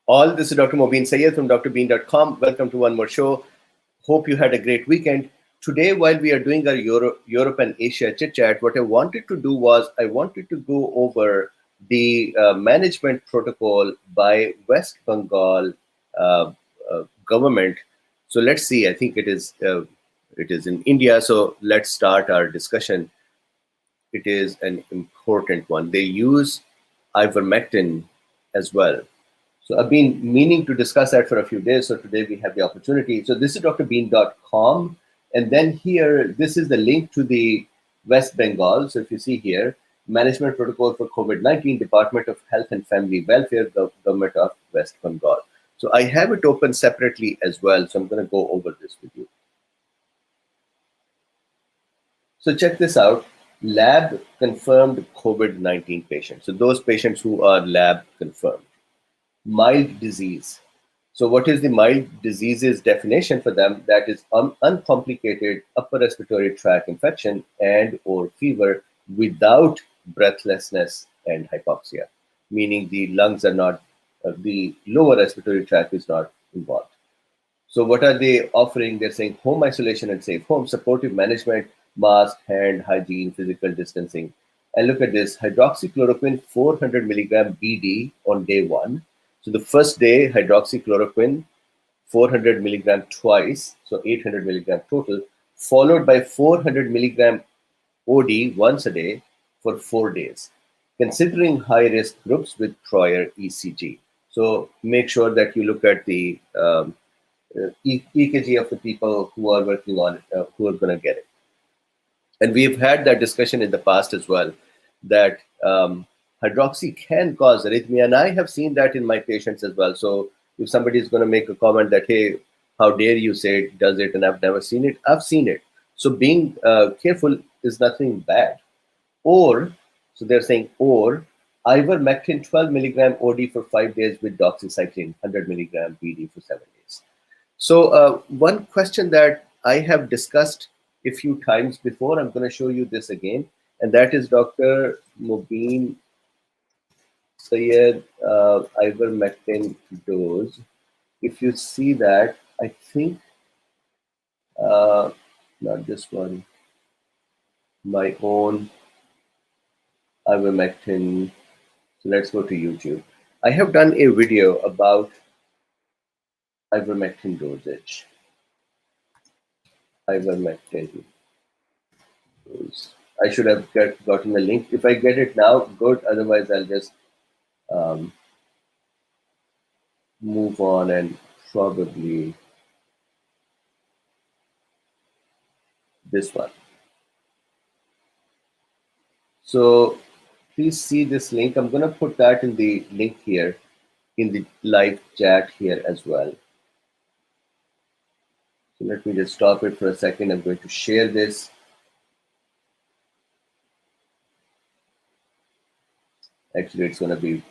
All. This is Dr. Mobeen Sayed from Drbeen.com. Welcome to one more show. Hope you had a great weekend. Today, while we are doing our Europe and Asia chit chat, what I wanted to do was I wanted to go over the management protocol by West Bengal uh, government. So let's see. I think it is in India. So let's start our discussion. It is an important one. They use ivermectin as well. So I've been meaning to discuss that for a few days. So today we have the opportunity. So this is drbeen.com. And then here, this is the link to the West Bengal. So if you see here, Management Protocol for COVID-19, Department of Health and Family Welfare, Government of West Bengal. So I have it open separately as well. So I'm going to go over this with you. So check this out. Lab confirmed COVID-19 patients. So those patients who are lab confirmed. Mild disease. So what is the mild disease's definition for them? That is uncomplicated upper respiratory tract infection and or fever without breathlessness and hypoxia, meaning the lungs are not, the lower respiratory tract is not involved. So what are they offering? They're saying home isolation and safe home, supportive management, mask, hand hygiene, physical distancing. And look at this, hydroxychloroquine 400 milligram BD on day 1. So the first day, hydroxychloroquine, 400 milligram twice, so 800 milligram total, followed by 400 milligram OD once a day for 4 days, considering high-risk groups with prior ECG. So make sure that you look at the EKG of the people who are working on it, who are going to get it. And we've had that discussion in the past as well, that hydroxy can cause arrhythmia, and I have seen that in my patients as well. So if somebody is going to make a comment that, hey, how dare you say it does it, and I've never seen it, I've seen it. So being careful is nothing bad. Or, so they're saying, or ivermectin 12 milligram OD for 5 days with doxycycline 100 milligram BD for 7 days. So one question that I have discussed a few times before, I'm going to show you this again, and that is Dr. Mobeen Sayed ivermectin dose. If you see that, I think, not this one, my own ivermectin. So let's go to YouTube. I have done a video about ivermectin dosage. Ivermectin dose. I should have gotten the link. If I get it now, good. Otherwise, I'll just move on and probably this one. So please see this link. I'm going to put that in the link here in the live chat here as well. So let me just stop it for a second. I'm going to share this. Actually, it's going to be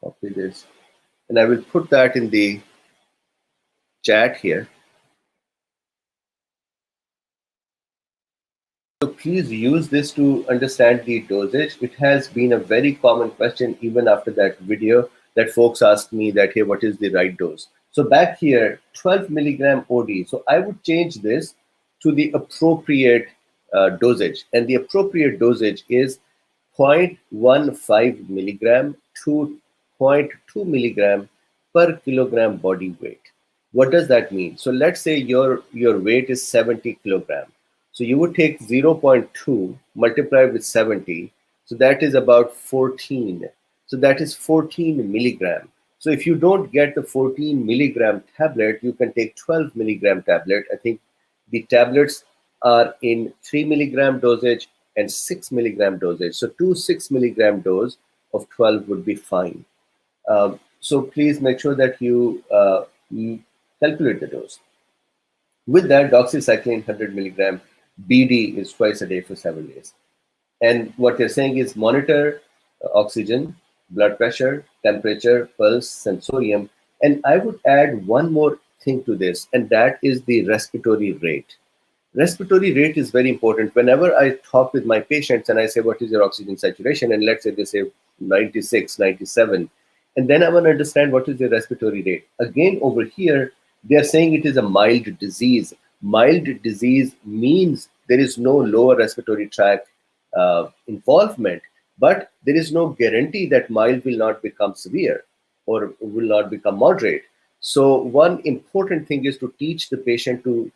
copy this, and I will put that in the chat here. So please use this to understand the dosage. It has been a very common question even after that video that folks asked me that, hey, what is the right dose? So back here, 12 milligram OD. So I would change this to the appropriate dosage. And the appropriate dosage is 0.15 milligram to 0.2 milligram per kilogram body weight. What does that mean? So let's say your weight is 70 kilogram. So you would take 0.2 multiplied with 70. So that is about 14. So that is 14 milligram. So if you don't get the 14 milligram tablet, you can take 12 milligram tablet. I think the tablets are in 3 milligram dosage and 6 milligram dosage. So 6 milligram dose of 12 would be fine. So please make sure that you calculate the dose. With that, doxycycline 100 milligram BD is twice a day for 7 days. And what they're saying is monitor oxygen, blood pressure, temperature, pulse, sensorium. And I would add one more thing to this, and that is the respiratory rate. Respiratory rate is very important. Whenever I talk with my patients and I say, what is your oxygen saturation? And let's say they say 96, 97. And then I want to understand what is your respiratory rate. Again, over here, they're saying it is a mild disease. Mild disease means there is no lower respiratory tract involvement, but there is no guarantee that mild will not become severe or will not become moderate. So one important thing is to teach the patient to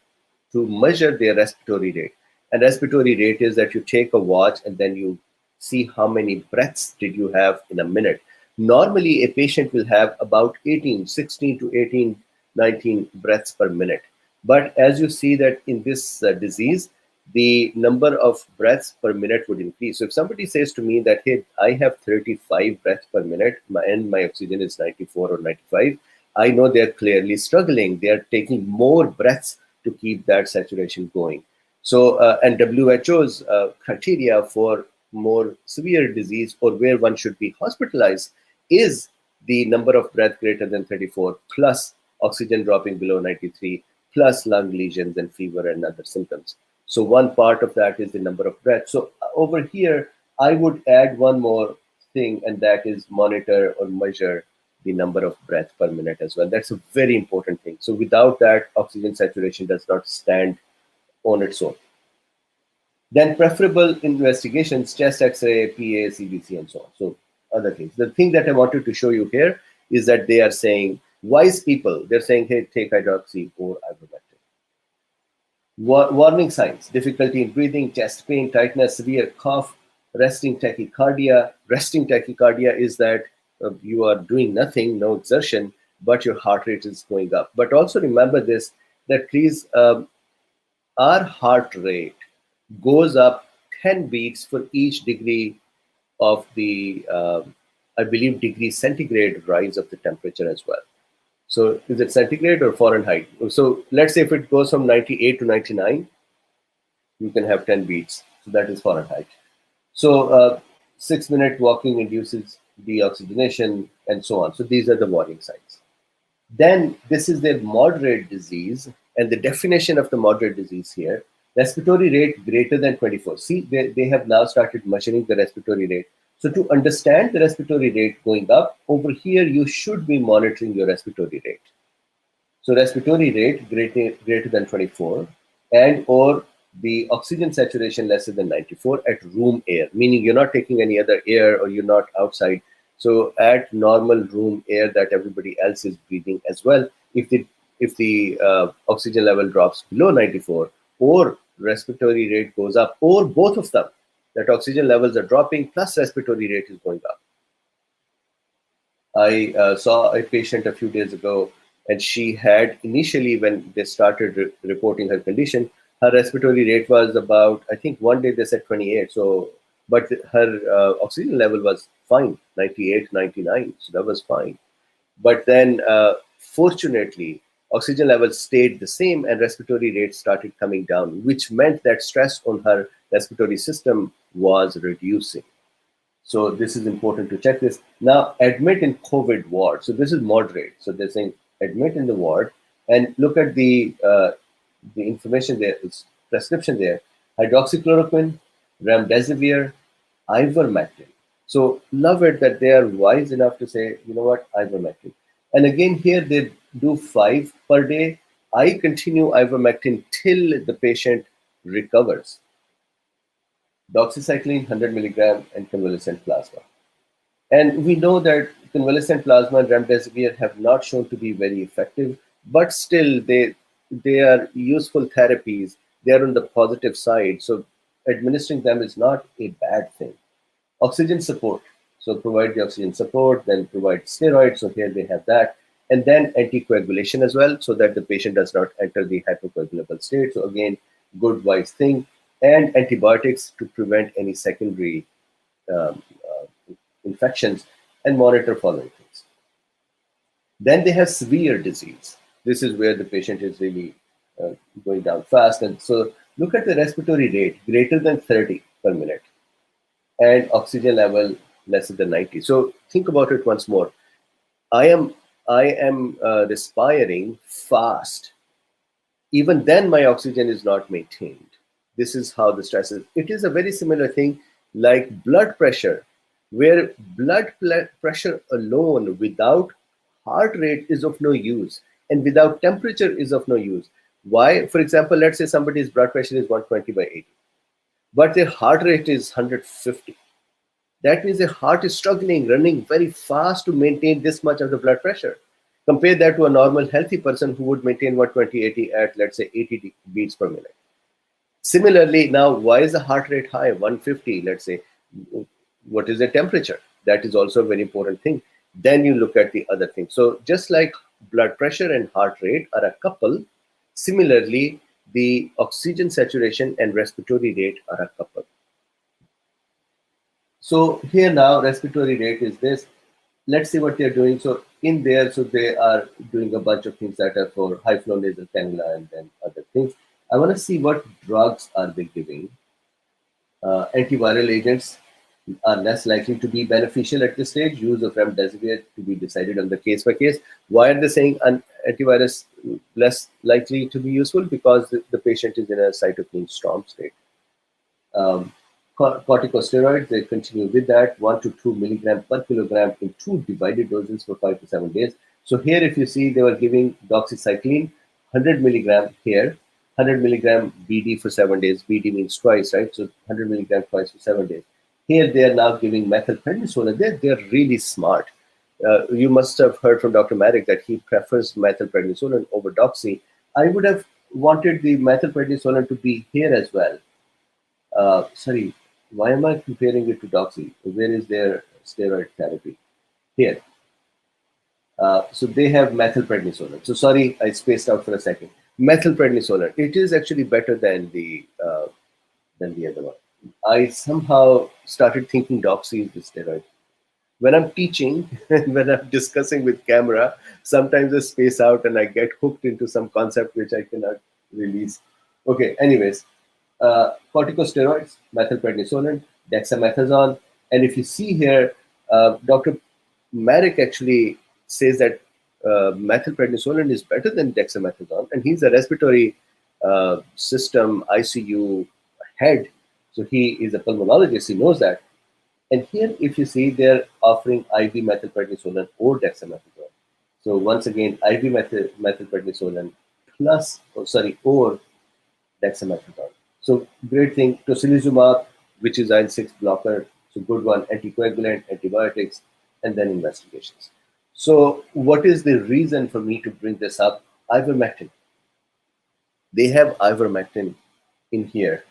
measure their respiratory rate. And respiratory rate is that you take a watch and then you see how many breaths did you have in a minute. Normally, a patient will have about 16 to 18, 19 breaths per minute. But as you see that in this disease, the number of breaths per minute would increase. So if somebody says to me that, hey, I have 35 breaths per minute and my oxygen is 94 or 95, I know they're clearly struggling. They're taking more breaths to keep that saturation going. So, and WHO's criteria for more severe disease or where one should be hospitalized is the number of breath greater than 34 plus oxygen dropping below 93 plus lung lesions and fever and other symptoms. So one part of that is the number of breaths. So over here, I would add one more thing, and that is monitor or measure the number of breaths per minute as well. That's a very important thing. So without that, oxygen saturation does not stand on its own. Then preferable investigations, chest X-ray, PA, CBC, and so on. So other things. The thing that I wanted to show you here is that they are saying, wise people, they're saying, hey, take hydroxy or ivermectin. Warning signs: difficulty in breathing, chest pain, tightness, severe cough, resting tachycardia. Resting tachycardia is that you are doing nothing, no exertion, but your heart rate is going up. But also remember this, that please, our heart rate goes up 10 beats for each degree of the, I believe, degree centigrade rise of the temperature as well. So is it centigrade or Fahrenheit? So let's say if it goes from 98 to 99, you can have 10 beats. So that is Fahrenheit. So 6-minute walking induces deoxygenation and so on. So these are the warning signs. Then this is the moderate disease, and the definition of the moderate disease here: respiratory rate greater than 24. See, they have now started measuring the respiratory rate. So to understand the respiratory rate going up, over here you should be monitoring your respiratory rate. So respiratory rate greater than 24, and or the oxygen saturation lesser than 94 at room air, meaning you're not taking any other air or you're not outside. So at normal room air that everybody else is breathing as well, if the oxygen level drops below 94 or respiratory rate goes up, or both of them, that oxygen levels are dropping plus respiratory rate is going up. I saw a patient a few days ago, and she had initially, when they started reporting her condition, her respiratory rate was about, I think one day they said 28. So, but her oxygen level was fine, 98, 99. So that was fine. But then, fortunately, oxygen levels stayed the same and respiratory rate started coming down, which meant that stress on her respiratory system was reducing. So this is important to check this. Now, admit in COVID ward. So this is moderate. So they're saying admit in the ward, and look at the information there, it's prescription there: hydroxychloroquine, remdesivir, ivermectin. So love it that they are wise enough to say, you know what, ivermectin. And again, here they do 5 per day. I continue ivermectin till the patient recovers. Doxycycline 100 milligram and convalescent plasma. And we know that convalescent plasma and remdesivir have not shown to be very effective, but still they are useful therapies. They are on the positive side. So administering them is not a bad thing. Oxygen support. So provide the oxygen support, then provide steroids. So here they have that. And then anticoagulation as well, so that the patient does not enter the hypocoagulable state. So again, good wise thing. And antibiotics to prevent any secondary infections, and monitor following things. Then they have severe disease. This is where the patient is really going down fast. And so look at the respiratory rate greater than 30 per minute and oxygen level lesser than 90. So think about it once more. I am respiring fast. Even then my oxygen is not maintained. This is how the stress is. It is a very similar thing like blood pressure, where pressure alone without heart rate is of no use, and without temperature is of no use. Why? For example, let's say somebody's blood pressure is 120 by 80, but their heart rate is 150. That means the heart is struggling, running very fast to maintain this much of the blood pressure. Compare that to a normal healthy person who would maintain 120/80 at, let's say, 80 beats per minute. Similarly, now, why is the heart rate high? 150, let's say. What is the temperature? That is also a very important thing. Then you look at the other things. So just like blood pressure and heart rate are a couple, similarly, the oxygen saturation and respiratory rate are a couple. So here now, respiratory rate is this. Let's see what they're doing. So in there, so they are doing a bunch of things that are for high flow nasal cannula and then other things. I want to see what drugs are they giving. Antiviral agents are less likely to be beneficial at this stage. Use of remdesivir to be decided on the case by case. Why are they saying antivirus less likely to be useful? Because the patient is in a cytokine storm state. Corticosteroids, they continue with that, 1 to 2 milligram per kilogram in 2 divided doses for 5 to 7 days. So here, if you see, they were giving doxycycline, 100 milligram here, 100 milligram BD for 7 days. BD means twice, right? So 100 milligram twice for 7 days. Here, they are now giving methylprednisolone. They're really smart. You must have heard from Dr. Marek that he prefers methylprednisolone over doxy. I would have wanted the methylprednisolone to be here as well. Sorry, why am I comparing it to doxy? Where is their steroid therapy? Here. So they have methylprednisolone. So sorry, I spaced out for a second. Methylprednisolone. It is actually better than the other one. I somehow started thinking doxy is the steroid. When I'm teaching and when I'm discussing with camera, sometimes I space out and I get hooked into some concept which I cannot release. Okay, anyways, corticosteroids, methylprednisolone, dexamethasone, and if you see here, Dr. Marek actually says that methylprednisolone is better than dexamethasone, and he's a respiratory system ICU head, so he is a pulmonologist, he knows that. And here, if you see, they're offering IV methylprednisolone or dexamethasone. So once again, IV methylprednisolone plus, or dexamethasone. So great thing, tocilizumab, which is IL-6 blocker, so good one, anticoagulant, antibiotics, and then investigations. So what is the reason for me to bring this up? Ivermectin. They have ivermectin in here.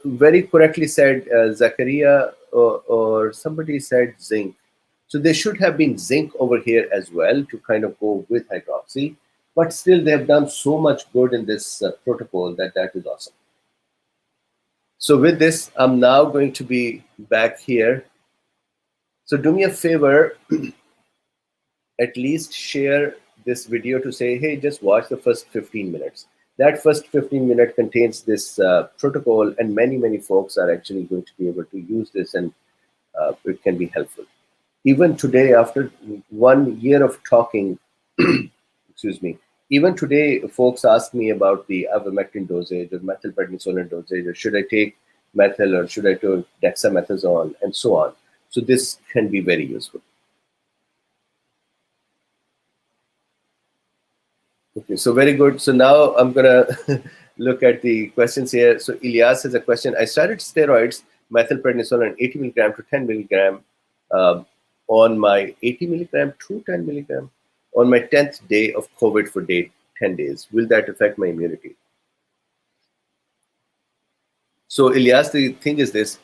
Very correctly said, Zakaria or somebody said zinc. So there should have been zinc over here as well to kind of go with hydroxy. But still, they have done so much good in this protocol that is awesome. So with this, I'm now going to be back here. So do me a favor, at least share this video to say, hey, just watch the first 15 minutes. That first 15 minutes contains this protocol, and many folks are actually going to be able to use this, and it can be helpful. Even today, after 1 year of talking, excuse me, even today, folks ask me about the ivermectin dosage or methylprednisolone dosage, or should I take methyl or should I take dexamethasone, and so on. So this can be very useful. Okay, so very good. So now I'm gonna look at the questions here. So Ilyas has a question. I started steroids, methylprednisolone, 80 milligram to 10 milligram on my 80 milligram to 10 milligram on my 10th day of COVID for 10 days. Will that affect my immunity? So Ilyas, the thing is this: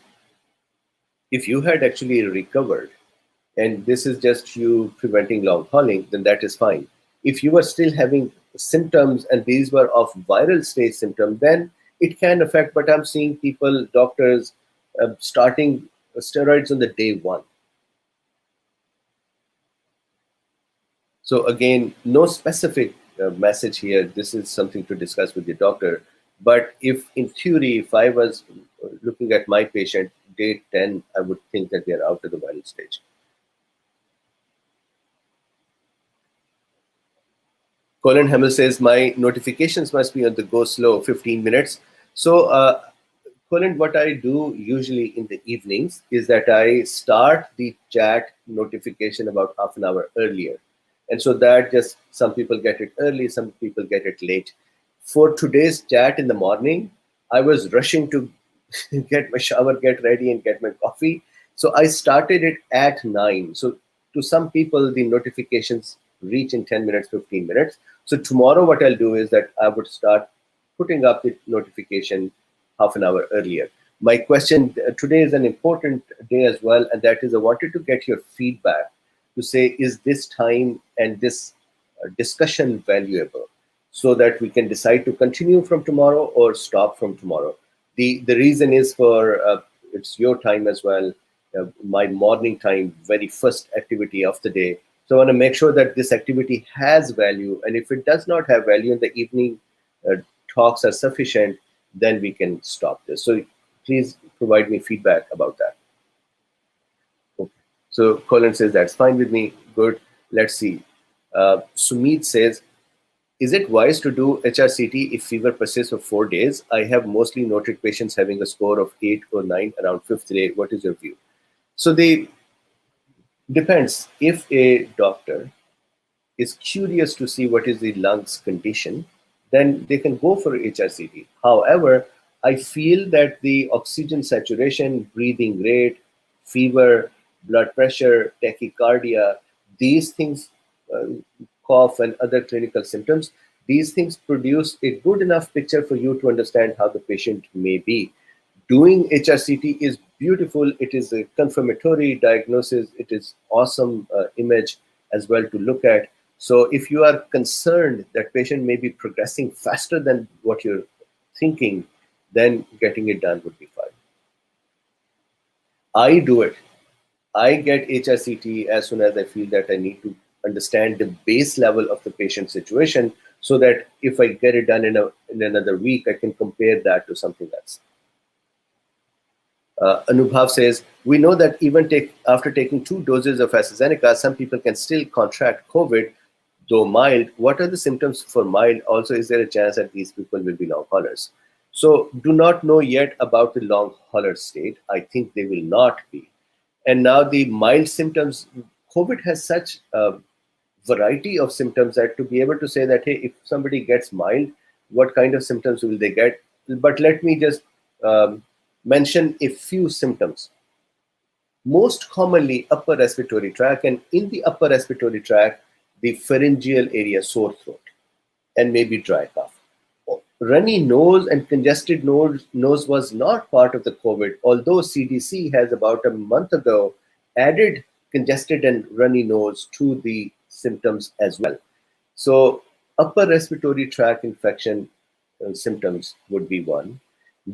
if you had actually recovered, and this is just you preventing long hauling, then that is fine. If you are still having symptoms and these were of viral stage symptoms, then it can affect. But I'm seeing people, doctors, starting steroids on the day 1. So again, no specific message here. This is something to discuss with your doctor. But if in theory, if I was looking at my patient, day 10, I would think that they're out of the viral stage. Colin Hamill says my notifications must be on the go slow, 15 minutes. So, Colin, what I do usually in the evenings is that I start the chat notification about half an hour earlier. And so that just some people get it early, some people get it late. For today's chat in the morning, I was rushing to get my shower, get ready, and get my coffee. So I started it at 9. So to some people, the notifications reach in 10 minutes, 15 minutes. So tomorrow, what I'll do is that I would start putting up the notification half an hour earlier. My question today is an important day as well, and that is I wanted to get your feedback to say, is this time and this discussion valuable so that we can decide to continue from tomorrow or stop from tomorrow? The reason is for it's your time as well, my morning time, very first activity of the day. So I want to make sure that this activity has value, and if it does not have value in the evening, talks are sufficient, then we can stop this. So please provide me feedback about that. Okay. So Colin says that's fine with me. Good. Let's see. Sumit says, is it wise to do HRCT if fever persists for 4 days? I have mostly noted patients having a score of 8 or 9 around 5th day. What is your view? So they depends. If a doctor is curious to see what is the lungs condition, then they can go for HRCT. However, I feel that the oxygen saturation, breathing rate, fever, blood pressure, tachycardia, these things, cough and other clinical symptoms, these things produce a good enough picture for you to understand how the patient may be. Doing HRCT is beautiful. It is a confirmatory diagnosis. It is awesome image as well to look at. So if you are concerned that patient may be progressing faster than what you're thinking, then getting it done would be fine. I do it. I get HRCT as soon as I feel that I need to understand the base level of the patient situation, so that if I get it done in another week, I can compare that to something else. Anubhav says, we know that even after taking 2 doses of AstraZeneca, some people can still contract COVID, though mild. What are the symptoms for mild? Also, is there a chance that these people will be long haulers? So do not know yet about the long hauler state. I think they will not be. And now the mild symptoms, COVID has such a variety of symptoms that to be able to say that, hey, if somebody gets mild, what kind of symptoms will they get? But let me just mention a few symptoms. Most commonly upper respiratory tract, and in the upper respiratory tract, the pharyngeal area, sore throat, and maybe dry cough. Runny nose and congested nose was not part of the COVID, although CDC has about a month ago added congested and runny nose to the symptoms as well. So upper respiratory tract infection symptoms would be one.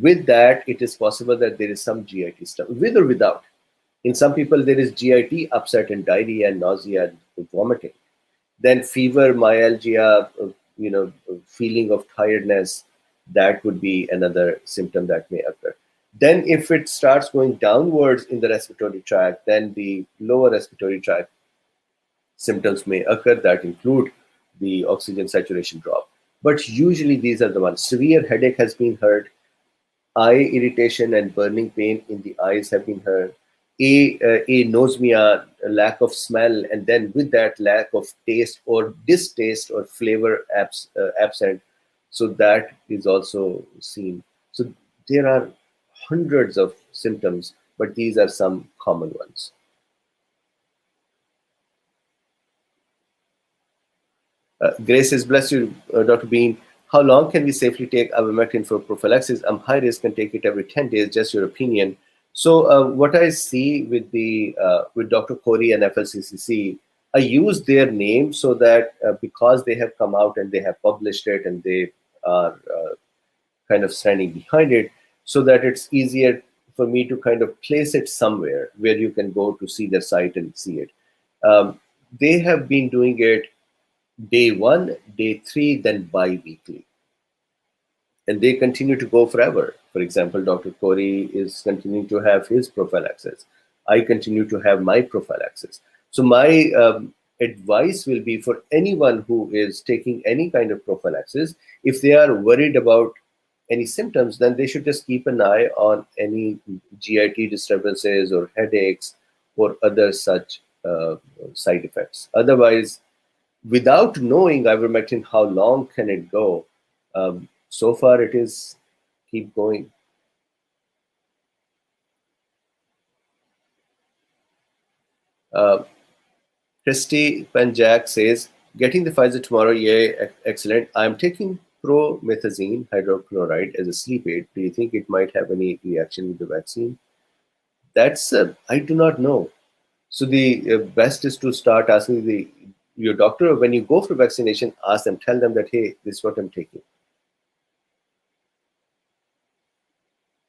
With that, it is possible that there is some GIT stuff, with or without. In some people, there is GIT, upset and diarrhea and nausea and vomiting. Then fever, myalgia, feeling of tiredness, that would be another symptom that may occur. Then if it starts going downwards in the respiratory tract, then the lower respiratory tract symptoms may occur that include the oxygen saturation drop. But usually these are the ones. Severe headache has been heard. Eye irritation and burning pain in the eyes have been heard. Anosmia, a lack of smell, and then with that lack of taste or distaste or flavor absent. So that is also seen. So there are hundreds of symptoms, but these are some common ones. Grace says, bless you, Dr. Bean. How long can we safely take ivermectin for prophylaxis? I'm high risk and take it every 10 days. Just your opinion. So what I see with with Dr. Corey and FLCCC, I use their name so that because they have come out and they have published it and they are kind of standing behind it, so that it's easier for me to kind of place it somewhere where you can go to see their site and see it. They have been doing it day 1, day 3, then bi-weekly. And they continue to go forever. For example, Dr. Corey is continuing to have his prophylaxis. I continue to have my prophylaxis. So my advice will be for anyone who is taking any kind of prophylaxis, if they are worried about any symptoms, then they should just keep an eye on any GIT disturbances or headaches or other such side effects. Otherwise, without knowing ivermectin, how long can it go? So far, it is keep going. Uh, Christy Panjak says, getting the Pfizer tomorrow, yay, excellent. I'm taking promethazine hydrochloride as a sleep aid. Do you think it might have any reaction with the vaccine? That's, I do not know. So the best is to start asking your doctor when you go for vaccination, ask them, tell them that, hey, this is what I'm taking.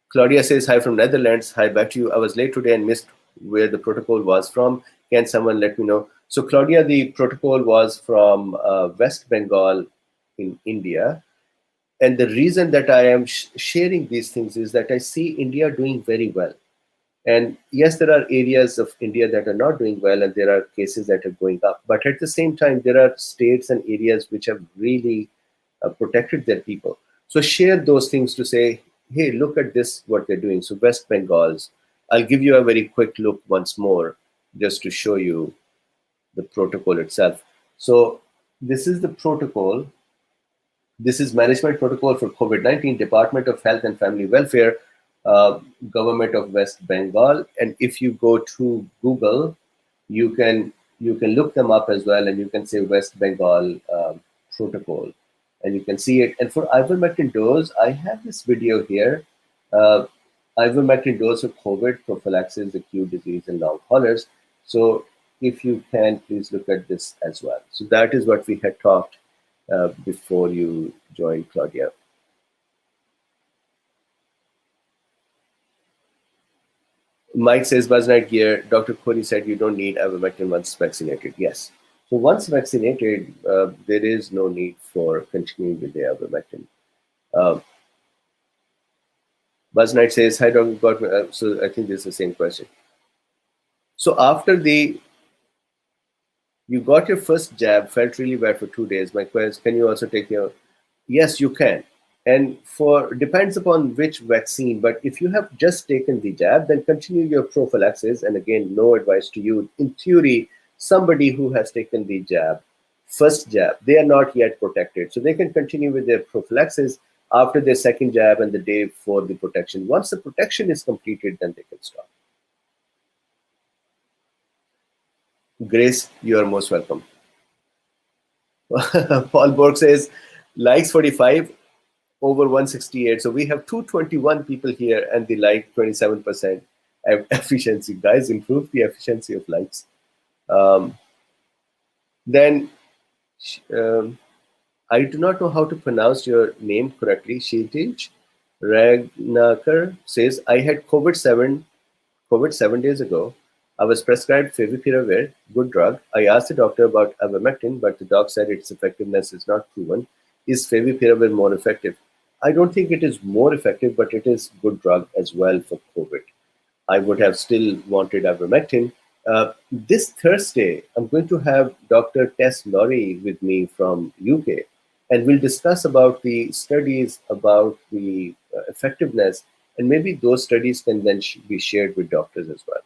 Claudia says, hi from Netherlands. Hi back to you. I was late today and missed where the protocol was from. Can someone let me know? So, Claudia, the protocol was from West Bengal in India. And the reason that I am sharing these things is that I see India doing very well. And yes, there are areas of India that are not doing well, and there are cases that are going up. But at the same time, there are states and areas which have really protected their people. So share those things to say, hey, look at this, what they're doing. So West Bengal's, I'll give you a very quick look once more, just to show you the protocol itself. So this is the protocol. This is management protocol for COVID-19, Department of Health and Family Welfare, Government of West Bengal. And if you go to Google, you can look them up as well, and you can say West Bengal protocol, and you can see it. And for ivermectin dose, I have this video here. Uh, Ivermectin dose of COVID prophylaxis, acute disease, and long haulers. So if you can, please look at this as well. So that is what we had talked before you joined, Claudia. Mike says, Buzz Night Gear, Dr. Corey said you don't need ivermectin once vaccinated. Yes. So once vaccinated, there is no need for continuing with the ivermectin. Buzz Knight says, hi, Dr. So I think this is the same question. So after you got your first jab, felt really bad for 2 days. My question, can you also take your, yes, you can. And for depends upon which vaccine, but if you have just taken the jab, then continue your prophylaxis. And again, no advice to you. In theory, somebody who has taken the jab, first jab, they are not yet protected. So they can continue with their prophylaxis after their second jab and the day for the protection. Once the protection is completed, then they can stop. Grace, you are most welcome. Paul Borg says, likes 45, over 168. So we have 221 people here and the like 27% efficiency. Guys, improve the efficiency of likes. Then I do not know how to pronounce your name correctly. Shitij Ragnakar says, I had COVID 7 days ago. I was prescribed favipiravir, good drug. I asked the doctor about ivermectin, but the doc said its effectiveness is not proven. Is favipiravir more effective? I don't think it is more effective, but it is good drug as well for COVID. I would have still wanted ivermectin. This Thursday, I'm going to have Dr. Tess Laurie with me from UK, and we'll discuss about the studies about the effectiveness, and maybe those studies can then be shared with doctors as well.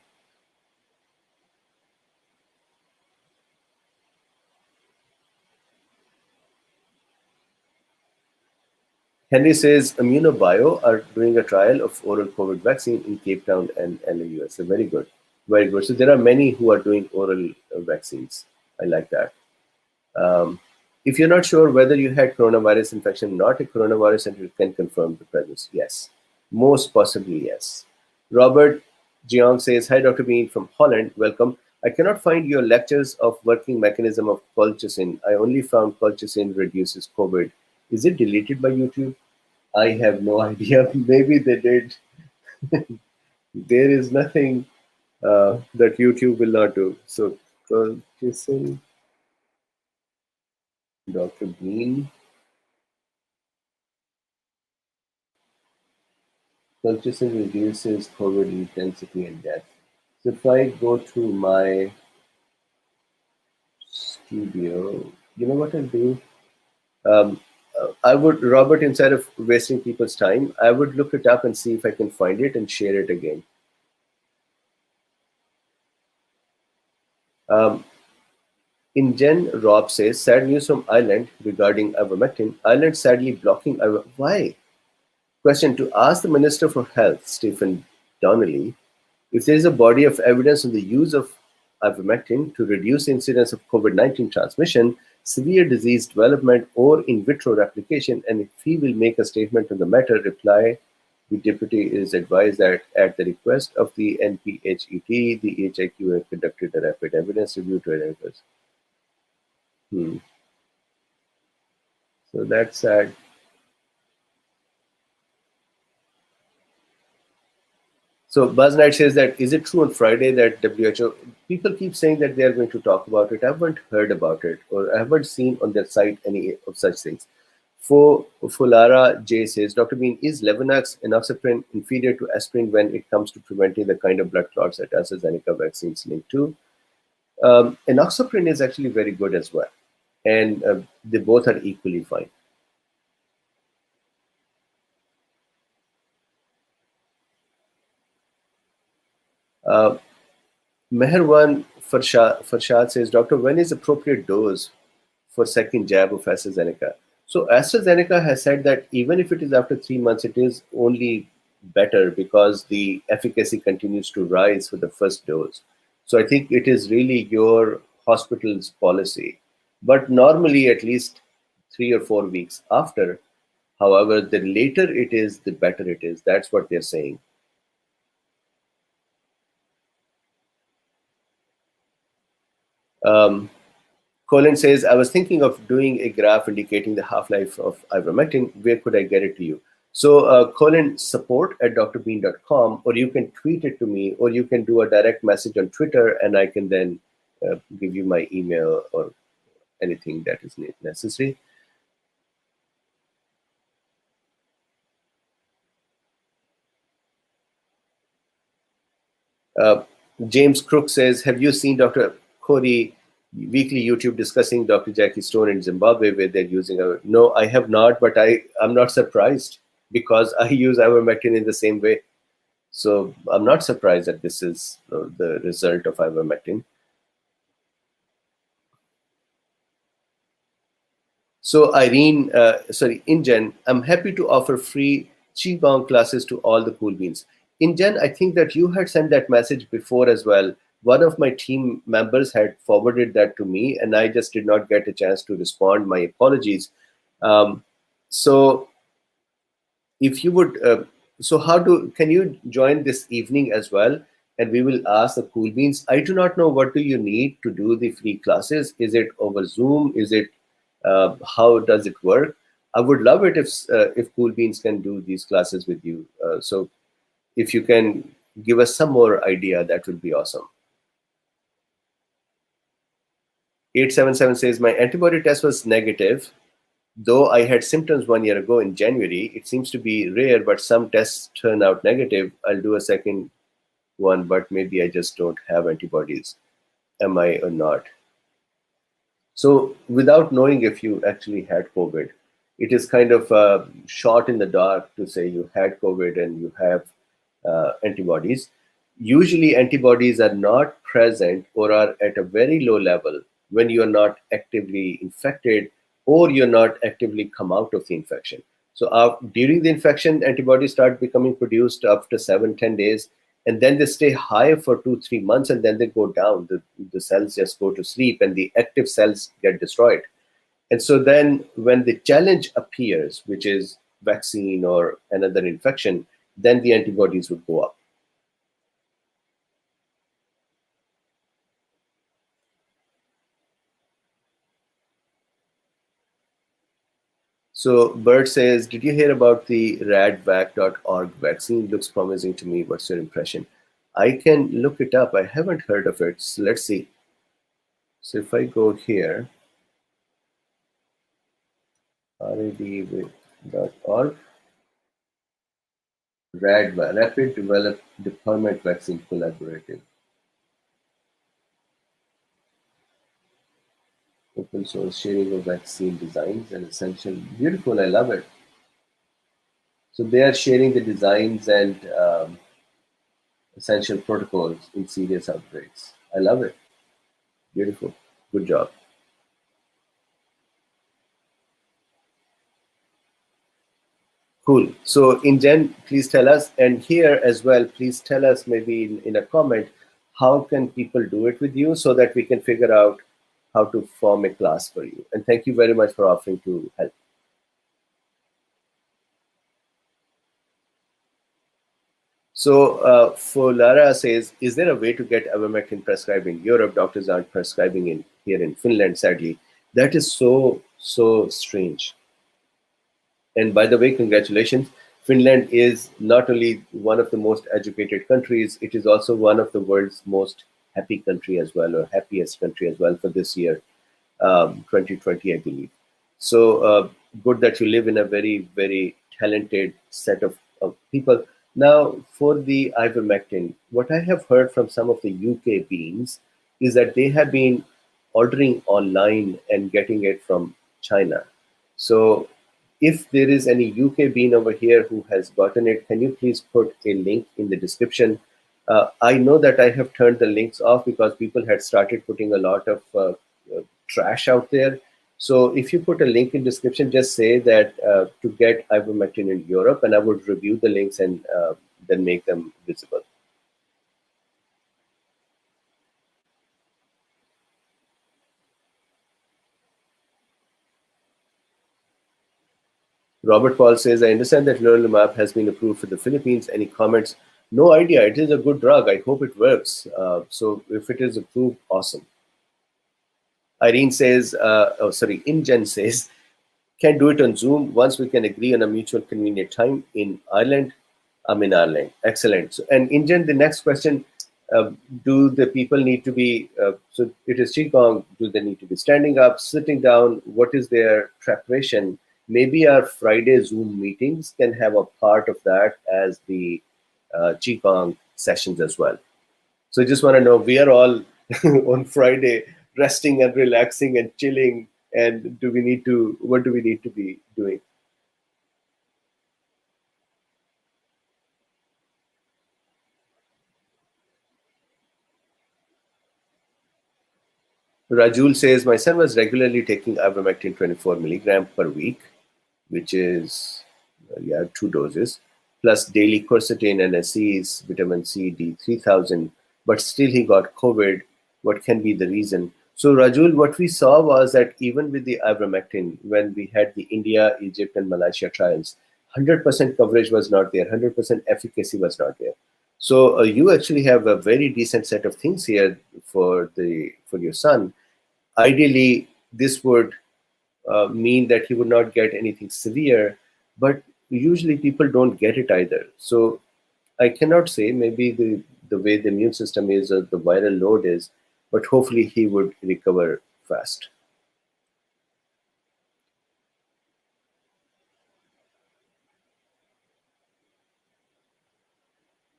Henry says Immunobio are doing a trial of oral COVID vaccine in Cape Town and the US. So very good. Very good. So there are many who are doing oral vaccines. I like that. If you're not sure whether you had coronavirus infection, not a coronavirus, and you can confirm the presence. Yes. Most possibly, yes. Robert Jeong says, hi, Dr. Bean from Holland. Welcome. I cannot find your lectures of working mechanism of colchicine. I only found colchicine reduces COVID. Is it deleted by YouTube? I have no idea. Maybe they did. There is nothing that YouTube will not do. So, colchicine, Dr. Bean. Colchicine reduces COVID intensity and death. So if I go to my studio. You know what I'll do? Um, I would, Robert, instead of wasting people's time, I would look it up and see if I can find it and share it again. Um, InGen Rob says, sad news from Ireland regarding ivermectin. Ireland sadly blocking Why? Question: to ask the Minister for Health, Stephen Donnelly, if there is a body of evidence on the use of ivermectin to reduce the incidence of COVID-19 transmission, severe disease development, or in vitro replication, and if he will make a statement on the matter, reply: the deputy is advised that at the request of the NPHET, the HIQ have conducted a rapid evidence review to identify. Hmm. So that's sad. So Buzz Knight says that is it true on Friday that WHO people keep saying that they are going to talk about it. I haven't heard about it or I haven't seen on their site any of such things. For Fulara J says, Dr. Bean, is Levonax enoxaparin inferior to aspirin when it comes to preventing the kind of blood clots that AstraZeneca vaccines linked to? Enoxaparin is actually very good as well, and they both are equally fine. Uh, Meherwan Farshad says, Doctor, when is appropriate dose for second jab of AstraZeneca? So AstraZeneca has said that even if it is after 3 months, it is only better because the efficacy continues to rise for the first dose. So I think it is really your hospital's policy. But normally at least 3 or 4 weeks after. However, the later it is, the better it is. That's what they're saying. Um, Colin says, I was thinking of doing a graph indicating the half-life of ivermectin. Where could I get it to you? So, Colin, support at drbeen.com, or you can tweet it to me, or you can do a direct message on Twitter, and I can then give you my email or anything that is necessary. Uh, James Crook says, have you seen Dr. Corey weekly YouTube discussing Dr. Jackie Stone in Zimbabwe where they're using our... No, I have not, but I'm not surprised because I use ivermectin in the same way. So I'm not surprised that this is the result of ivermectin. So Irene, InGen, I'm happy to offer free Qigong classes to all the cool beans. InGen, I think that you had sent that message before as well. One of my team members had forwarded that to me, and I just did not get a chance to respond. My apologies. Um, so if you would, so how do can you join this evening as well? And we will ask the cool beans. I do not know what do you need to do the free classes. Is it over Zoom? Is it how does it work? I would love it if Cool Beans can do these classes with you. So if you can give us some more idea, that would be awesome. 877 says my antibody test was negative, though I had symptoms 1 year ago in January. It seems to be rare, but some tests turn out negative. I'll do a second one, but maybe I just don't have antibodies. Am I or not? So, without knowing if you actually had COVID, it is kind of a shot in the dark to say you had COVID and you have antibodies. Usually, antibodies are not present or are at a very low level when you are not actively infected or you're not actively come out of the infection. So, during the infection, antibodies start becoming produced after 7-10 days, and then they stay high for 2-3 months, and then they go down. The cells just go to sleep, and the active cells get destroyed. And so then when the challenge appears, which is vaccine or another infection, then the antibodies would go up. So Bert says, did you hear about the radvac.org vaccine? Looks promising to me. What's your impression? I can look it up. I haven't heard of it. So let's see. So if I go here, radvac.org, Rapid Deployment Vaccine Collaborative. Open source sharing of vaccine designs and essential. Beautiful, I love it. So they are sharing the designs and essential protocols in serious outbreaks. I love it. Beautiful. Good job. Cool. So InGen, please tell us, and here as well, please tell us maybe in a comment, how can people do it with you so that we can figure out how to form a class for you. And thank you very much for offering to help. So for Lara says, is there a way to get ivermectin prescribed in Europe? Doctors aren't prescribing in here in Finland, sadly. That is so strange. And by the way, congratulations. Finland is not only one of the most educated countries, it is also one of the world's most happy country as well, or happiest country as well for this year, 2020, I believe. So good that you live in a very talented set of people. Now, for the ivermectin, what I have heard from some of the UK beans is that they have been ordering online and getting it from China. So if there is any UK bean over here who has gotten it, can you please put a link in the description? I know that I have turned the links off because people had started putting a lot of trash out there. So if you put a link in description, just say that to get ivermectin in Europe, and I would review the links and then make them visible. Robert Paul says, I understand that leronlimab has been approved for the Philippines. Any comments? No idea. It is a good drug. I hope it works. So if it is approved, awesome. Irene says, InGen says, can do it on Zoom once we can agree on a mutual convenient time in Ireland. I'm in Ireland. Excellent. So, and InGen, the next question, do the people need to be, so it is Qigong, do they need to be standing up, sitting down? What is their preparation? Maybe our Friday Zoom meetings can have a part of that as the Qigong sessions as well. So I just want to know, we are all on Friday resting and relaxing and chilling, and what do we need to be doing? Rajul says, my son was regularly taking ivermectin 24 milligram per week, which is, 2 doses, plus daily quercetin and NSCs, vitamin C, D 3000, but still he got COVID. What can be the reason? So Rajul, what we saw was that even with the ivermectin, when we had the India, Egypt, and Malaysia trials, 100% coverage was not there, 100% efficacy was not there. So you actually have a very decent set of things here for your son. Ideally, this would mean that he would not get anything severe, but usually people don't get it either. So I cannot say, maybe the way the immune system is or the viral load is, but hopefully he would recover fast.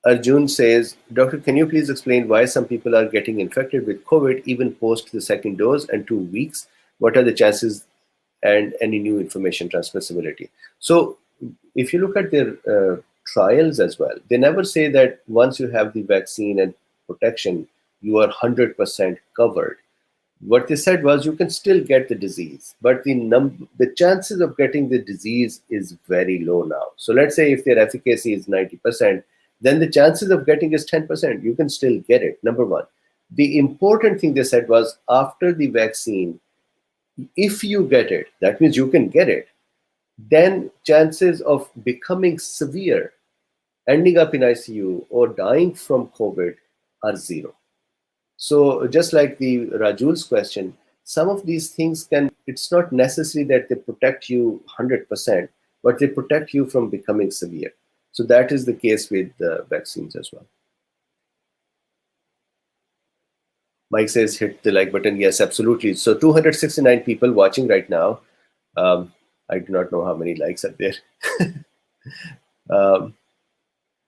Arjun says, Doctor, can you please explain why some people are getting infected with COVID even post the second dose and 2 weeks? What are the chances and any new information transmissibility? So if you look at their trials as well, they never say that once you have the vaccine and protection, you are 100% covered. What they said was you can still get the disease, but the chances of getting the disease is very low now. So let's say if their efficacy is 90%, then the chances of getting is 10%. You can still get it, number one. The important thing they said was after the vaccine, if you get it, that means you can get it, then chances of becoming severe, ending up in ICU, or dying from COVID are zero. So just like the Rajul's question, some of these things it's not necessary that they protect you 100%, but they protect you from becoming severe. So that is the case with the vaccines as well. Mike says, hit the like button. Yes, absolutely. So 269 people watching right now. I do not know how many likes are there.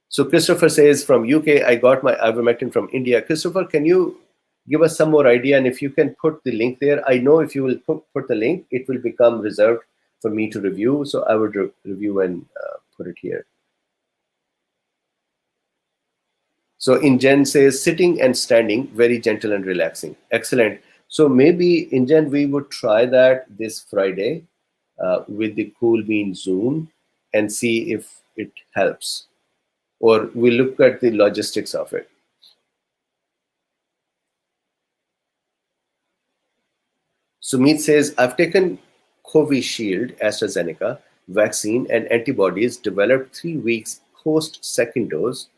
So Christopher says from UK, I got my ivermectin from India. Christopher, can you Give us some more idea, and if you can put the link there. I know if you will put the link, it will become reserved for me to review. So I would review and put it here. So InGen says sitting and standing, very gentle and relaxing. Excellent. So maybe InGen, we would try that this Friday with the Cool Bean Zoom and see if it helps. Or we look at the logistics of it. Sumit says, I've taken Covishield, AstraZeneca vaccine and antibodies developed 3 weeks post second dose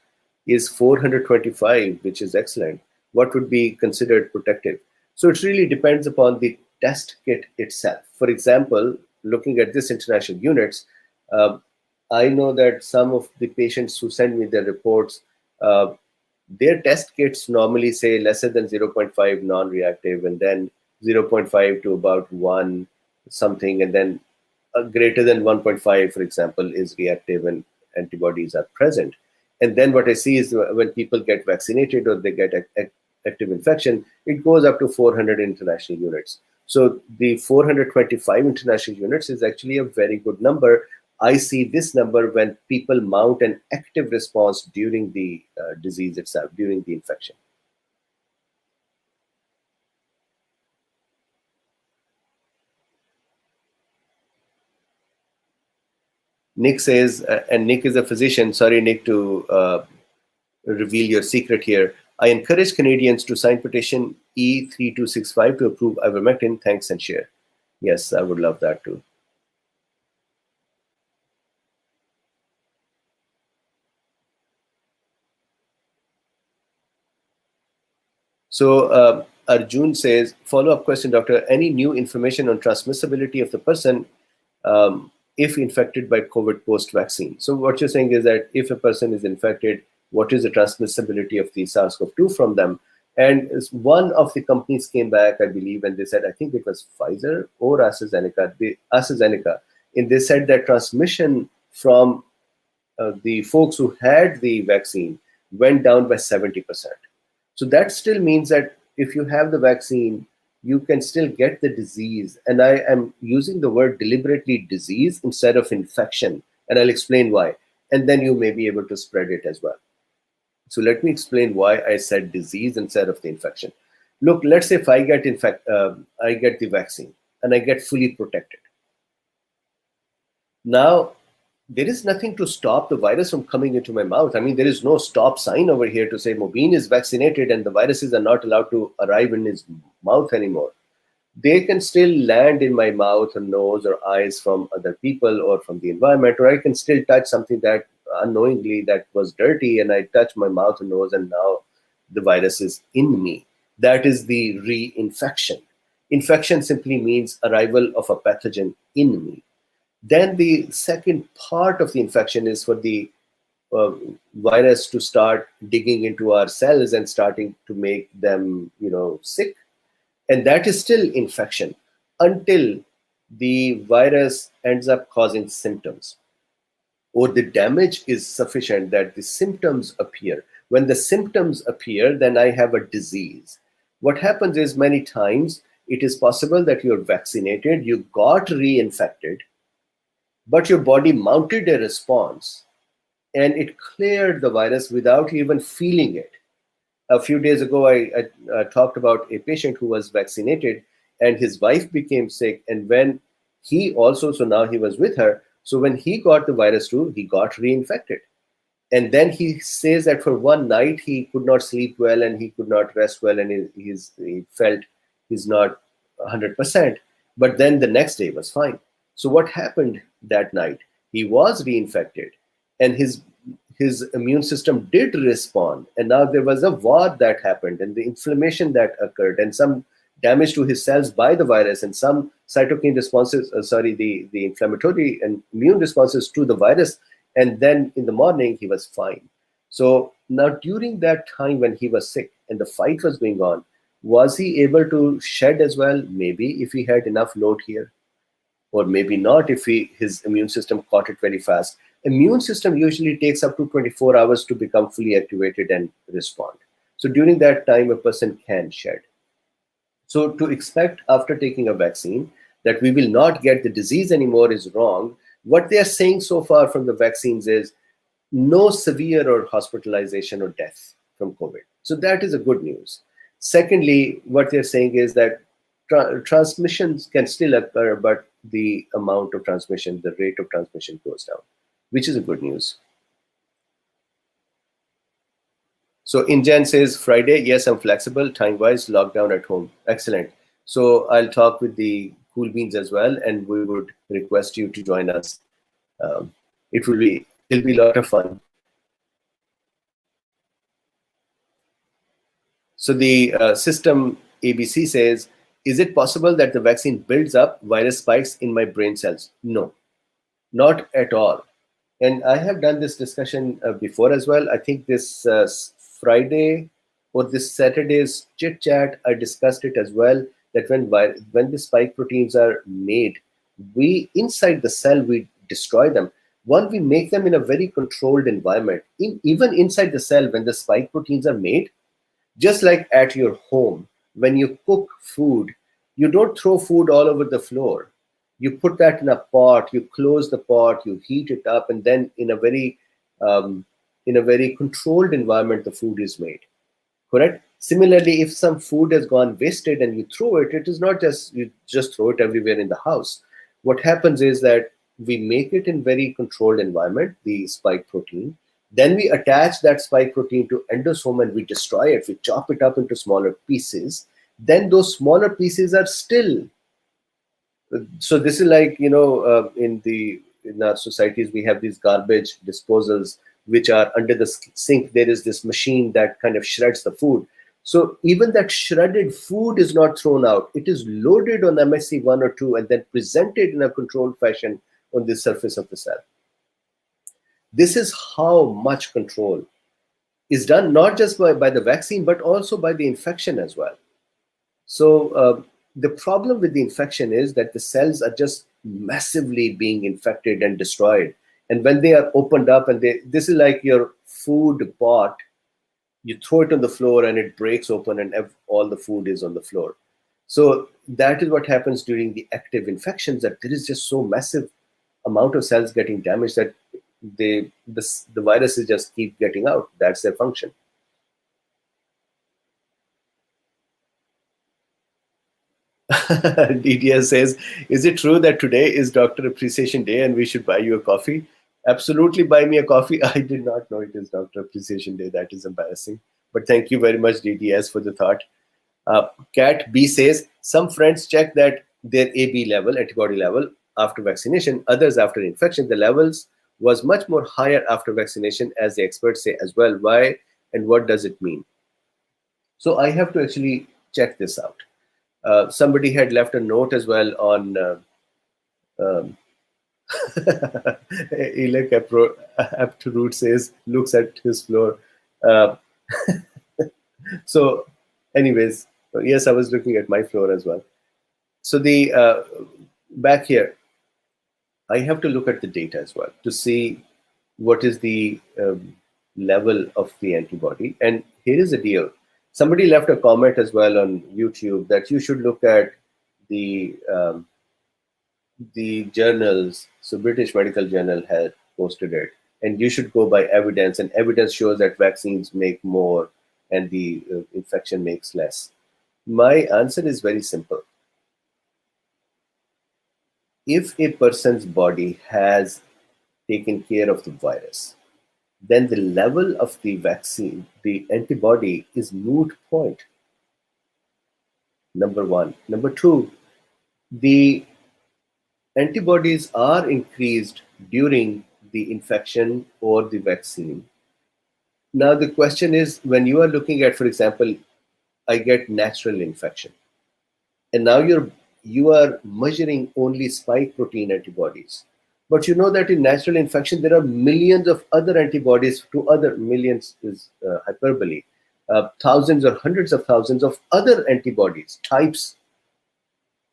is 425, which is excellent. What would be considered protective? So it really depends upon the test kit itself. For example, looking at this international units, I know that some of the patients who send me their reports, their test kits normally say lesser than 0.5 non-reactive, and then 0.5 to about 1 something, and then greater than 1.5, for example, is reactive and antibodies are present. And then what I see is when people get vaccinated or they get active infection, it goes up to 400 international units. So the 425 international units is actually a very good number. I see this number when people mount an active response during the disease itself, during the infection. Nick says, and Nick is a physician, sorry, Nick, to reveal your secret here. I encourage Canadians to sign petition E3265 to approve ivermectin. Thanks and share. Yes, I would love that too. So Arjun says, follow-up question, doctor. Any new information on transmissibility of the person if infected by COVID post-vaccine? So what you're saying is that if a person is infected, what is the transmissibility of the SARS-CoV-2 from them? And one of the companies came back, I believe, and they said, I think it was Pfizer or AstraZeneca, and they said that transmission from the folks who had the vaccine went down by 70%. So that still means that if you have the vaccine, you can still get the disease. And I am using the word deliberately disease instead of infection. And I'll explain why. And then you may be able to spread it as well. So let me explain why I said disease instead of the infection. Look, let's say if I get I get the vaccine and I get fully protected. Now, there is nothing to stop the virus from coming into my mouth. I mean, there is no stop sign over here to say Mobeen is vaccinated and the viruses are not allowed to arrive in his mouth anymore. They can still land in my mouth or nose or eyes from other people or from the environment, or I can still touch something that unknowingly that was dirty and I touch my mouth and nose and now the virus is in me. That is the reinfection. Infection simply means arrival of a pathogen in me. Then the second part of the infection is for the virus to start digging into our cells and starting to make them, sick. And that is still infection until the virus ends up causing symptoms or the damage is sufficient that the symptoms appear. When the symptoms appear, then I have a disease. What happens is many times it is possible that you're vaccinated, you got reinfected, but your body mounted a response and it cleared the virus without even feeling it. A few days ago, I talked about a patient who was vaccinated and his wife became sick. And when he also, so now he was with her. So when he got the virus too, he got reinfected. And then he says that for one night, he could not sleep well and he could not rest well. And he felt he's not 100%. But then the next day was fine. So what happened that night? He was reinfected and his immune system did respond. And now there was a war that happened and the inflammation that occurred and some damage to his cells by the virus and some cytokine responses, the inflammatory and immune responses to the virus. And then in the morning, he was fine. So now during that time when he was sick and the fight was going on, was he able to shed as well? Maybe if he had enough load here. Or maybe not if his immune system caught it very fast. Immune system usually takes up to 24 hours to become fully activated and respond. So during that time, a person can shed. So to expect after taking a vaccine that we will not get the disease anymore is wrong. What they are saying so far from the vaccines is no severe or hospitalization or death from COVID. So that is a good news. Secondly, what they're saying is that transmissions can still occur, but the amount of transmission, the rate of transmission goes down, which is a good news. So InGen says Friday, yes, I'm flexible, time-wise, lockdown at home. Excellent. So I'll talk with the Cool Beans as well, and we would request you to join us. It'll be a lot of fun. So the system ABC says, is it possible that the vaccine builds up virus spikes in my brain cells? No, not at all. And I have done this discussion before as well. I think this Friday or this Saturday's chit chat, I discussed it as well, that when the spike proteins are made, we inside the cell, we destroy them. One, we make them in a very controlled environment. Even inside the cell, when the spike proteins are made, just like at your home, when you cook food, you don't throw food all over the floor. You put that in a pot, you close the pot, you heat it up, and then in a very controlled environment, the food is made. Correct? Similarly, if some food has gone wasted and you throw it, it is not just you just throw it everywhere in the house. What happens is that we make it in very controlled environment, the spike protein. Then we attach that spike protein to endosome and we destroy it. We chop it up into smaller pieces. Then those smaller pieces are still. So this is like, in our societies, we have these garbage disposals which are under the sink. There is this machine that kind of shreds the food. So even that shredded food is not thrown out. It is loaded on MSC 1 or 2 and then presented in a controlled fashion on the surface of the cell. This is how much control is done, not just by the vaccine, but also by the infection as well. So the problem with the infection is that the cells are just massively being infected and destroyed. And when they are opened up, and this is like your food pot, you throw it on the floor and it breaks open and all the food is on the floor. So that is what happens during the active infections, that there is just so massive amount of cells getting damaged that the viruses just keep getting out. That's their function. DDS says, is it true that today is Doctor Appreciation Day and we should buy you a coffee? Absolutely, buy me a coffee. I did not know it is Doctor Appreciation Day. That is embarrassing. But thank you very much, DDS, for the thought. Cat B says, some friends check that their AB level, antibody level, after vaccination, others after infection. The levels was much more higher after vaccination, as the experts say as well. Why and what does it mean? So I have to actually check this out. Somebody had left a note as well on Elec Aptroot says, looks at his floor. So anyways, yes, I was looking at my floor as well. So the back here, I have to look at the data as well to see what is the level of the antibody. And here is the deal. Somebody left a comment as well on YouTube that you should look at the journals. So British Medical Journal had posted it, and you should go by evidence. And evidence shows that vaccines make more and the infection makes less. My answer is very simple. If a person's body has taken care of the virus, then the level of the vaccine, the antibody, is moot point. Number one. Number two, the antibodies are increased during the infection or the vaccine. Now the question is, when you are looking at, for example, I get natural infection, and now you are measuring only spike protein antibodies. But you know that in natural infection, there are millions of other antibodies to other, millions is hyperbole, thousands or hundreds of thousands of other antibodies, types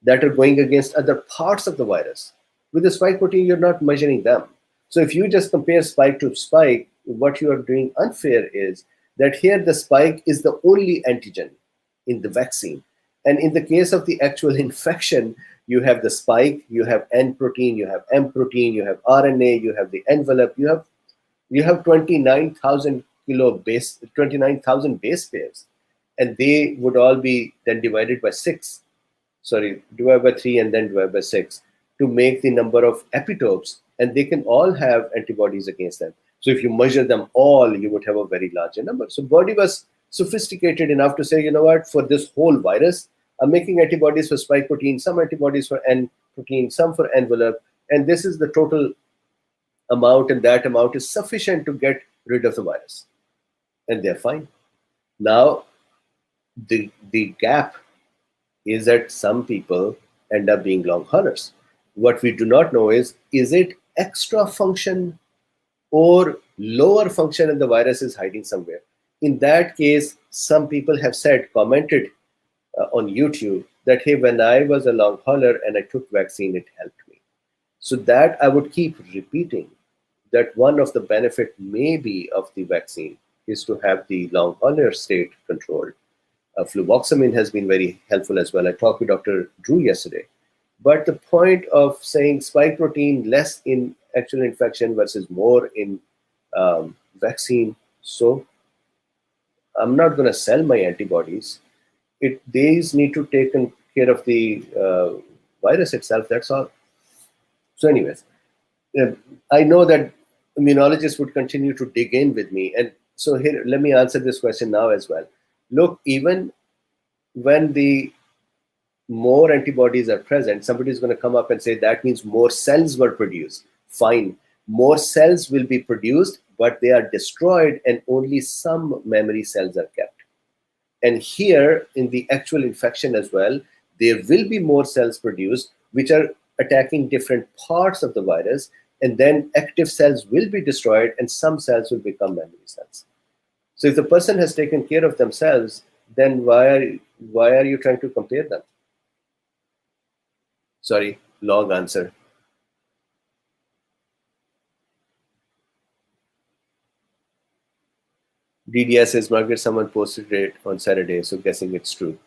that are going against other parts of the virus. With the spike protein, you're not measuring them. So if you just compare spike to spike, what you are doing unfair is that here the spike is the only antigen in the vaccine. And in the case of the actual infection, you have the spike, you have N protein, you have M protein, you have RNA, you have the envelope, you have 29,000 base pairs, and they would all be then divided by 6. Sorry, divided by 3 and then divided by 6 to make the number of epitopes, and they can all have antibodies against them. So if you measure them all, you would have a very larger number. So body was sophisticated enough to say, you know what, for this whole virus, I'm making antibodies for spike protein, some antibodies for N protein, some for envelope, and this is the total amount, and that amount is sufficient to get rid of the virus. And they're fine. Now, the gap is that some people end up being long haulers. What we do not know is it extra function or lower function and the virus is hiding somewhere? In that case, some people have commented on YouTube that, hey, when I was a long hauler and I took vaccine, it helped me. So that I would keep repeating, that one of the benefit maybe of the vaccine is to have the long hauler state controlled. Fluvoxamine has been very helpful as well. I talked with Dr. Drew yesterday. But the point of saying spike protein less in actual infection versus more in vaccine, so I'm not going to sell my antibodies. These need to take care of the virus itself, that's all. So anyways, I know that immunologists would continue to dig in with me. And so here, let me answer this question now as well. Look, even when the more antibodies are present, somebody is going to come up and say that means more cells were produced. Fine, more cells will be produced, but they are destroyed and only some memory cells are kept. And here in the actual infection as well, there will be more cells produced which are attacking different parts of the virus, and then active cells will be destroyed and some cells will become memory cells. So if the person has taken care of themselves, then why are you trying to compare them? Sorry, long answer. DDS says, Margaret, someone posted it on Saturday, so guessing it's true.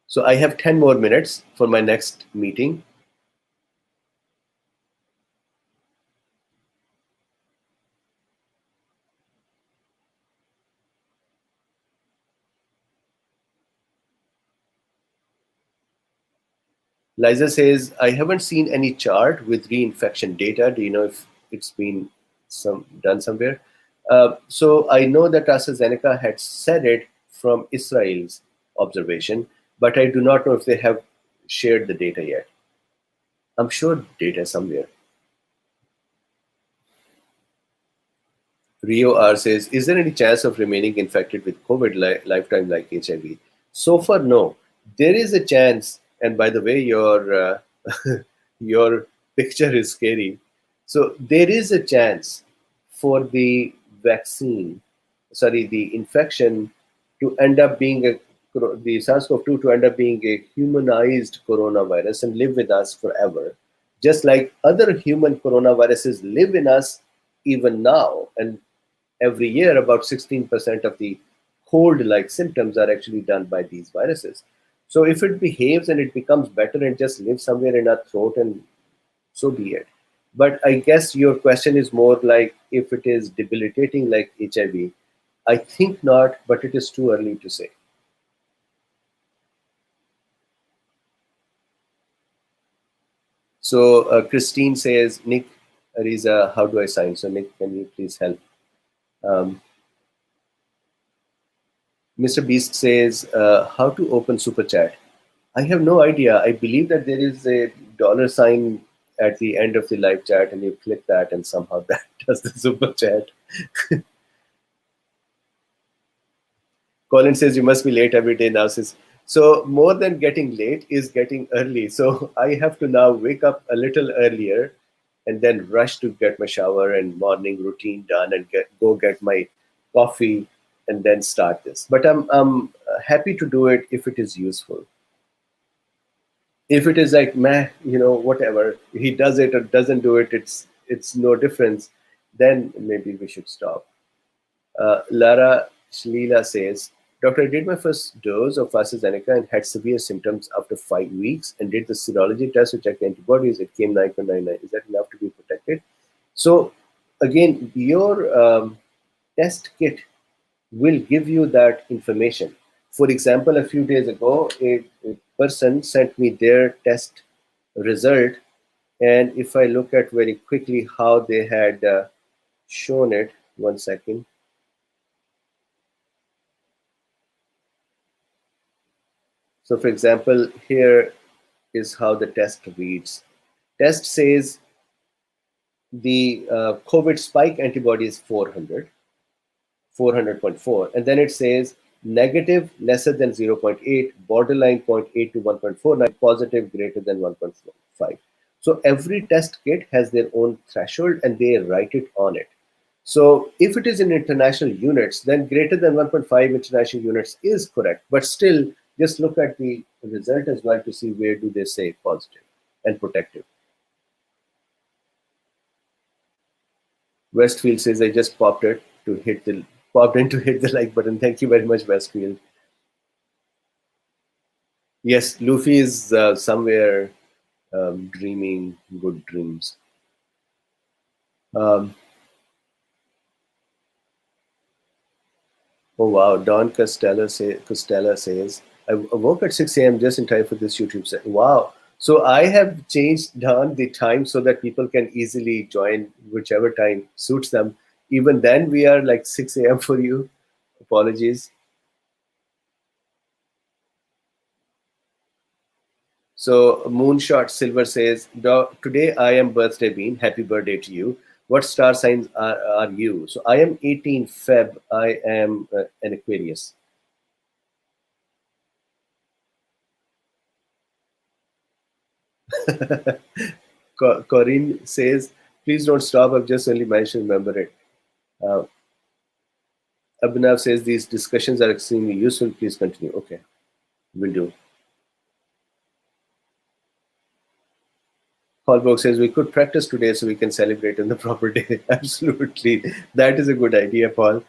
So I have 10 more minutes for my next meeting. Liza says, I haven't seen any chart with reinfection data. Do you know if it's been done somewhere? So I know that AstraZeneca had said it from Israel's observation, but I do not know if they have shared the data yet. I'm sure data somewhere. Rio R says, is there any chance of remaining infected with COVID lifetime like HIV? So far, no. There is a chance, and by the way, your your picture is scary. So there is a chance for the infection to end up being the SARS-CoV-2 to end up being a humanized coronavirus and live with us forever, just like other human coronaviruses live in us even now. And every year, about 16% of the cold-like symptoms are actually done by these viruses. So if it behaves and it becomes better and just lives somewhere in our throat, and so be it. But I guess your question is more like if it is debilitating like HIV. I think not, but it is too early to say. So Christine says, Nick, Ariza, how do I sign? So Nick, can you please help? Mr. Beast says, how to open Super Chat? I have no idea. I believe that there is a $sign at the end of the live chat, and you click that, and somehow that does the Super Chat. Colin says, you must be late every day now. So more than getting late is getting early. So I have to now wake up a little earlier and then rush to get my shower and morning routine done and go get my coffee and then start this. But I'm happy to do it if it is useful. If it is like, meh, whatever, he does it or doesn't do it, it's no difference. then maybe we should stop. Lara Shlila says, Doctor, I did my first dose of AstraZeneca and had severe symptoms after 5 weeks and did the serology test to check antibodies. It came 9.99. Is that enough to be protected? So, again, your test kit will give you that information. For example, a few days ago, a person sent me their test result. And if I look at very quickly how they had shown it, 1 second. So, for example, here is how the test reads. Test says the COVID spike antibody is 400, 400.4, and then it says negative lesser than 0.8, borderline 0.8 to 1.49, positive greater than 1.5. So every test kit has their own threshold and they write it on it. So if it is in international units, then greater than 1.5 international units is correct. But still, just look at the result as well to see where do they say positive and protective. Westfield says, I just popped in to hit the like button. Thank you very much, Westfield. Yes, Luffy is somewhere dreaming good dreams. Oh wow, Don Costello says, I woke at 6 a.m. just in time for this YouTube set. Wow. So I have changed down the time so that people can easily join whichever time suits them. Even then, we are like 6 a.m. for you. Apologies. So Moonshot Silver says, today I am birthday bean. Happy birthday to you. What star signs are you? So I am 18 Feb. I am an Aquarius. Corinne says, please don't stop. I've just only mentioned, remember it. Abhinav says, these discussions are extremely useful. Please continue. Okay, will do. Holbrook says, we could practice today so we can celebrate on the proper day. Absolutely. That is a good idea, Paul.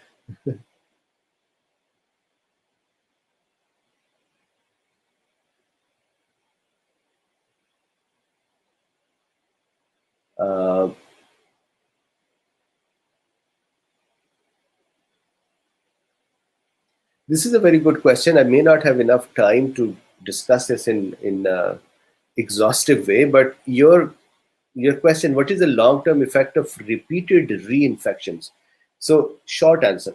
This is a very good question. I may not have enough time to discuss this in exhaustive way, but your question, what is the long-term effect of repeated reinfections? So, short answer: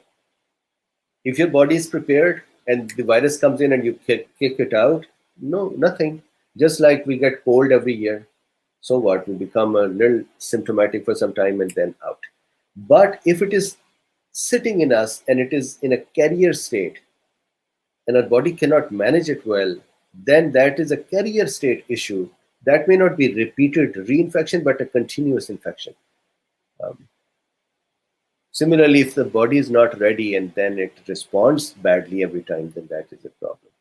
if your body is prepared and the virus comes in and you kick it out, no, nothing. Just like we get cold every year, so what? We become a little symptomatic for some time and then out. But if it is sitting in us and it is in a carrier state, and our body cannot manage it well, then that is a carrier state issue. That may not be repeated reinfection, but a continuous infection. Similarly, if the body is not ready and then it responds badly every time, then that is a problem.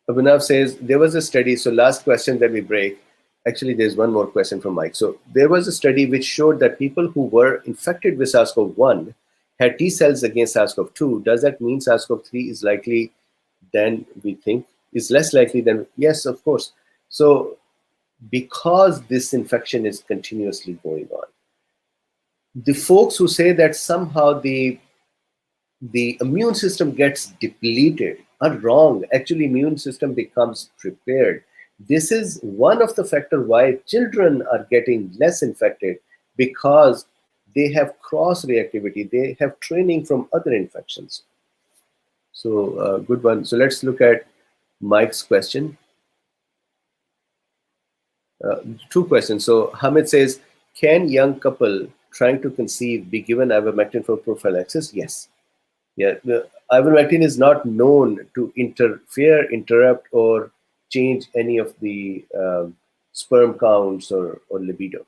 Abhinav says, there was a study, so last question that we break. Actually, there's one more question from Mike. So there was a study which showed that people who were infected with SARS-CoV-1 had T cells against SARS-CoV-2. Does that mean SARS-CoV-3 is likely than we think? Is less likely than? Yes, of course. So because this infection is continuously going on, the folks who say that somehow the immune system gets depleted are wrong. Actually, immune system becomes prepared. This is one of the factors why children are getting less infected, because they have cross reactivity. They have training from other infections. So good one. So let's look at Mike's question. Two questions. So Hamid says, can young couple trying to conceive be given ivermectin for prophylaxis? Yes. Yeah, the ivermectin is not known to interfere, interrupt, or change any of the sperm counts or libido.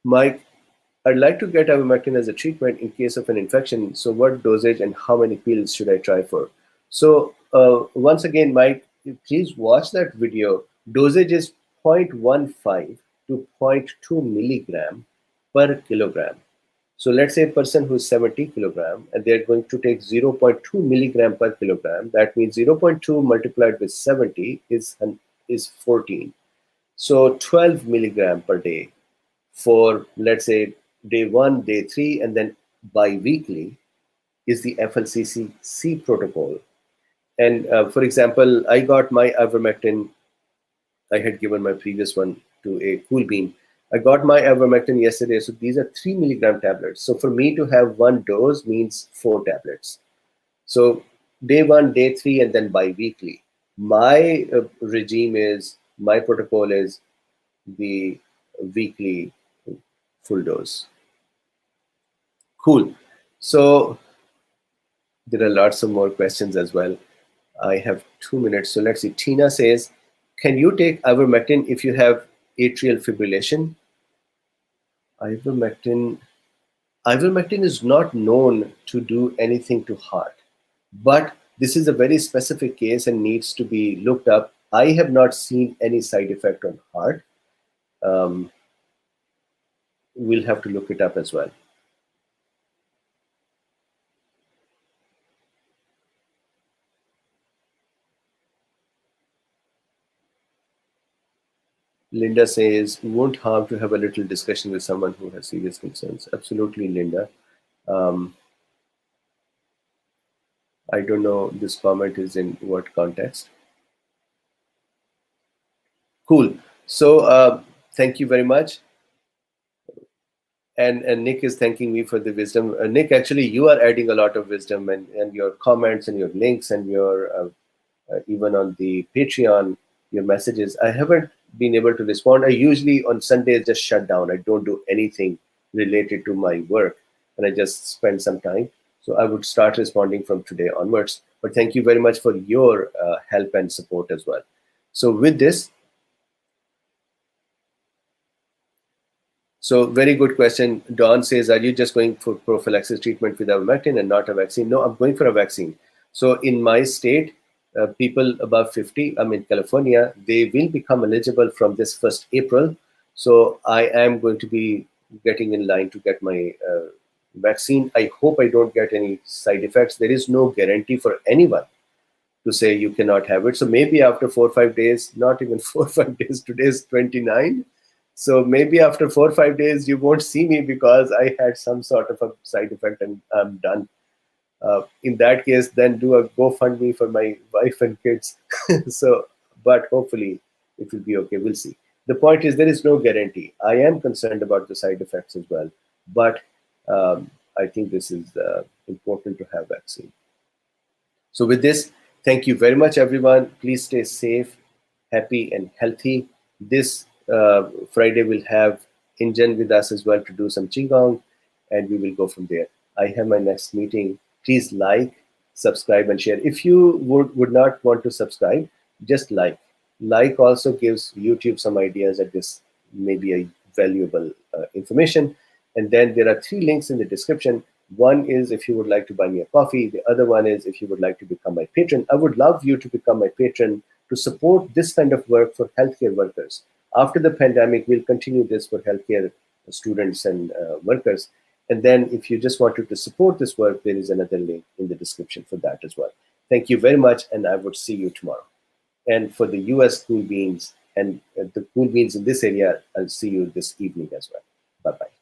Mike, I'd like to get ivermectin as a treatment in case of an infection. So what dosage and how many pills should I try for? So once again, Mike, please watch that video. Dosage is 0.15 to zero point 0.2 milligram per kilogram. So let's say a person who is 70 kilogram and they're going to take 0.2 milligram per kilogram. That means 0.2 multiplied with 70 is 14. So 12 milligram per day for, let's say, day 1, day 3, and then bi-weekly is the FLCCC protocol. And for example, I got my ivermectin. I had given my previous one to a cool bean. I got my ivermectin yesterday. So these are 3 milligram tablets. So for me to have one dose means 4 tablets. So day 1, day 3, and then bi-weekly. My regime is, my protocol is the weekly full dose. Cool. So there are lots of more questions as well. I have 2 minutes. So let's see. Tina says, can you take ivermectin if you have atrial fibrillation? Ivermectin is not known to do anything to heart, but this is a very specific case and needs to be looked up. I have not seen any side effect on heart. We'll have to look it up as well. Linda says, won't harm to have a little discussion with someone who has serious concerns. Absolutely, Linda. I don't know this comment is in what context. Cool. So thank you very much. And Nick is thanking me for the wisdom. Nick, actually, you are adding a lot of wisdom, and your comments and your links and your even on the Patreon, your messages. I haven't been able to respond. I usually on Sundays just shut down. I don't do anything related to my work, and I just spend some time. So I would start responding from today onwards. But thank you very much for your help and support as well. So with this, so very good question. Don says, are you just going for prophylaxis treatment with ivermectin and not a vaccine? No, I'm going for a vaccine. So in my state, people above 50, I'm in California, they will become eligible from this 1st April. So I am going to be getting in line to get my vaccine. I hope I don't get any side effects. There is no guarantee for anyone to say you cannot have it. So maybe after 4 or 5 days, not even 4 or 5 days, today is 29. So maybe after 4 or 5 days, you won't see me because I had some sort of a side effect and I'm done. In that case, then do a GoFundMe for my wife and kids. So, but hopefully it will be okay. We'll see. The point is there is no guarantee. I am concerned about the side effects as well, but I think this is important to have vaccine. So with this, thank you very much, everyone. Please stay safe, happy, and healthy. This Friday we'll have Injan with us as well to do some Qigong, and we will go from there. I have my next meeting. Please like, subscribe, and share. If you would not want to subscribe, just like. Like also gives YouTube some ideas that this may be a valuable information. And then there are 3 links in the description. One is if you would like to buy me a coffee. The other one is if you would like to become my patron. I would love you to become my patron to support this kind of work for healthcare workers. After the pandemic, we'll continue this for healthcare students and workers. And then if you just wanted to support this work, there is another link in the description for that as well. Thank you very much, and I would see you tomorrow. And for the US cool beans and the cool beans in this area, I'll see you this evening as well. Bye-bye.